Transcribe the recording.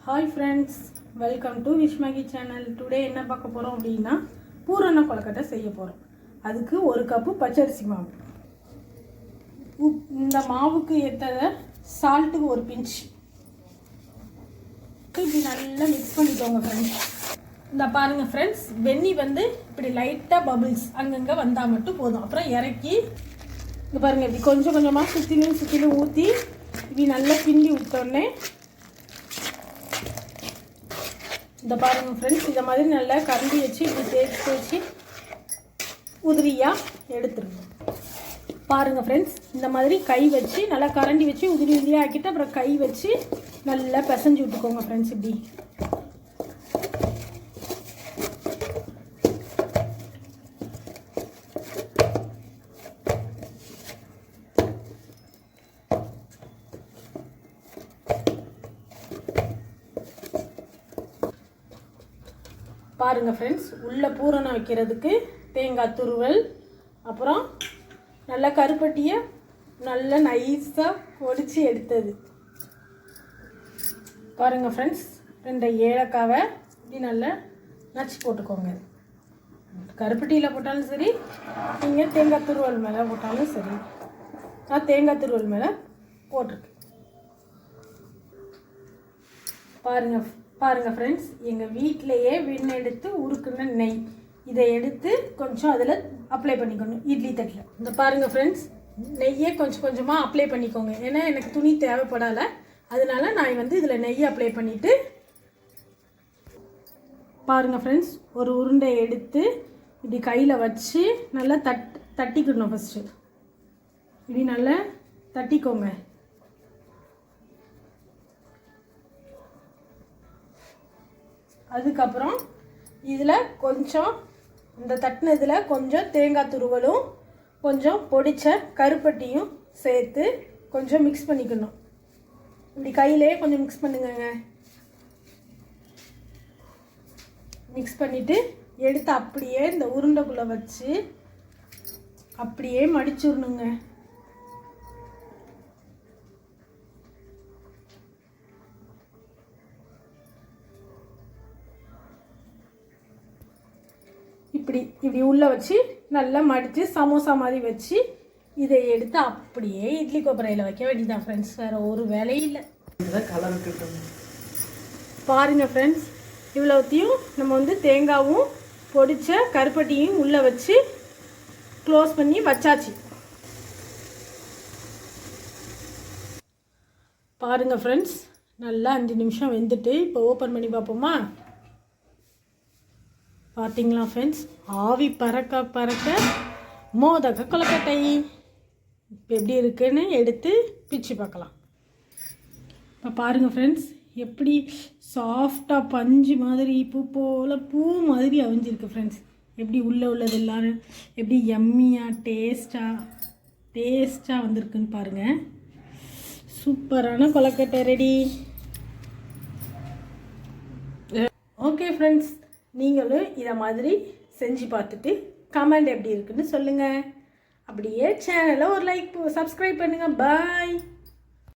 Hi friends, welcome to Vishmagi channel. Today என்ன பார்க்க போறோம் அப்படினா பூரண கொழுக்கட்டை செய்ய போறோம். அதுக்கு 1 கப் பச்சரிசி மாவு. இந்த மாவுக்கு ஏத்த salt ஒரு pinch. இப்படி நல்லா mix பண்ணிக்கோங்க friends. இந்த பாருங்க friends, வெண்ணி வந்து இப்படி லைட்டா bubbles அங்கங்க வந்தா மட்டும் போதும். அப்புறம் இறக்கி இங்க பாருங்க இப்படி கொஞ்சம் கொஞ்சமா சுத்திலும் ஊத்தி இப்படி நல்லா கிண்டி விட்டோனே இந்த பாருங்க फ्रेंड्स, இந்த மாதிரி நல்லா கரண்டி வச்சு இப்படி தேய்ச்சி உதிரியா எடுத்துருங்க. பாருங்க फ्रेंड्स, இந்த மாதிரி கை வச்சு நல்லா கரண்டி வச்சு உதிரியா ஆக்கிட்டு அப்புறம் கை வச்சு நல்லா பிசைஞ்சு விட்டுக்கோங்க फ्रेंड्स. இப்படி பாருங்க फ्रेंड्स, உள்ள பூரணம் வைக்கிறதுக்கு தேங்காய் துருவல், அப்புறம் நல்ல கருப்பட்டியை நல்ல நைஸா ஒடிச்சு எடுத்தது. பாருங்க फ्रेंड्स, 2 ஏலக்காவை இப்படி நல்லா நச்சு போட்டுக்கோங்க. கருப்பட்டியில் போட்டாலும் சரி, நீங்கள் தேங்காய் துருவல் மேலே போட்டாலும் சரி. நான் தேங்காய் துருவல் மேலே போட்டிருக்கேன். பாருங்க फ्रेंड्स, எங்கள் வீட்டிலையே எடுத்து உருக்குன நெய் இதை எடுத்து கொஞ்சம் அதில் அப்ளை பண்ணிக்கணும் இட்லி தட்டில். இந்த பாருங்க फ्रेंड्स, நெய்யை கொஞ்சம் கொஞ்சமாக அப்ளை பண்ணிக்கோங்க. ஏன்னா எனக்கு துணி தேவைப்படாத, அதனால நான் வந்து இதில் நெய்யை அப்ளை பண்ணிவிட்டு பாருங்க फ्रेंड्स, ஒரு உருண்டை எடுத்து இப்படி கையில் வச்சு நல்லா தட்டிக்கணும். ஃபஸ்ட்டு இப்படி நல்லா தட்டிக்கோங்க. அதுக்கப்புறம் இதில் கொஞ்சம் இந்த தட்டினதில் கொஞ்சம் தேங்காய் துருவலும் கொஞ்சம் பொடிச்ச கருப்பட்டியும் சேர்த்து கொஞ்சம் மிக்ஸ் பண்ணிக்கணும். இப்படி கையிலே கொஞ்சம் மிக்ஸ் பண்ணுங்க. மிக்ஸ் பண்ணிவிட்டு எடுத்து அப்படியே இந்த உருண்டைக்குள்ளே வச்சு அப்படியே மடிச்சுடணுங்க. இப்படி உள்ளே வச்சு நல்லா மடித்து சமோசா மாதிரி வச்சு இதை எடுத்து அப்படியே இட்லி கொப்பரையில் வைக்க வேண்டியதான் ஃப்ரெண்ட்ஸ். வேறு ஒரு வேலையும் இல்லை. பாருங்க ஃப்ரெண்ட்ஸ், இவ்வளோத்தையும் நம்ம வந்து தேங்காவும் பொடிச்ச கருப்பட்டியும் உள்ளே வச்சு க்ளோஸ் பண்ணி வச்சாச்சு. பாருங்க ஃப்ரெண்ட்ஸ், நல்லா 5 நிமிஷம் வெந்துட்டு இப்போ ஓப்பன் பண்ணி பார்ப்போமா? பார்த்தீங்களா ஃப்ரெண்ட்ஸ், ஆவி பறக்க பறக்க மோதக கொழுக்கட்டை இப்போ எப்படி இருக்குன்னு எடுத்து பிச்சு பார்க்கலாம். இப்போ பாருங்கள் ஃப்ரெண்ட்ஸ், எப்படி சாஃப்டாக பஞ்சு மாதிரி பூ மாதிரி அவிஞ்சிருக்கு ஃப்ரெண்ட்ஸ். எப்படி உள்ளது எல்லாரும் எப்படி எம்மியாக டேஸ்ட்டாக வந்திருக்குன்னு பாருங்கள். சூப்பரான கொழுக்கட்டை ரெடி. ஓகே ஃப்ரெண்ட்ஸ், நீங்களும் இதை மாதிரி செஞ்சு பார்த்துட்டு கமெண்ட் எப்படி இருக்குன்னு சொல்லுங்கள். அப்படியே சேனலை ஒரு லைக் சப்ஸ்கிரைப் பண்ணுங்கள். பாய்.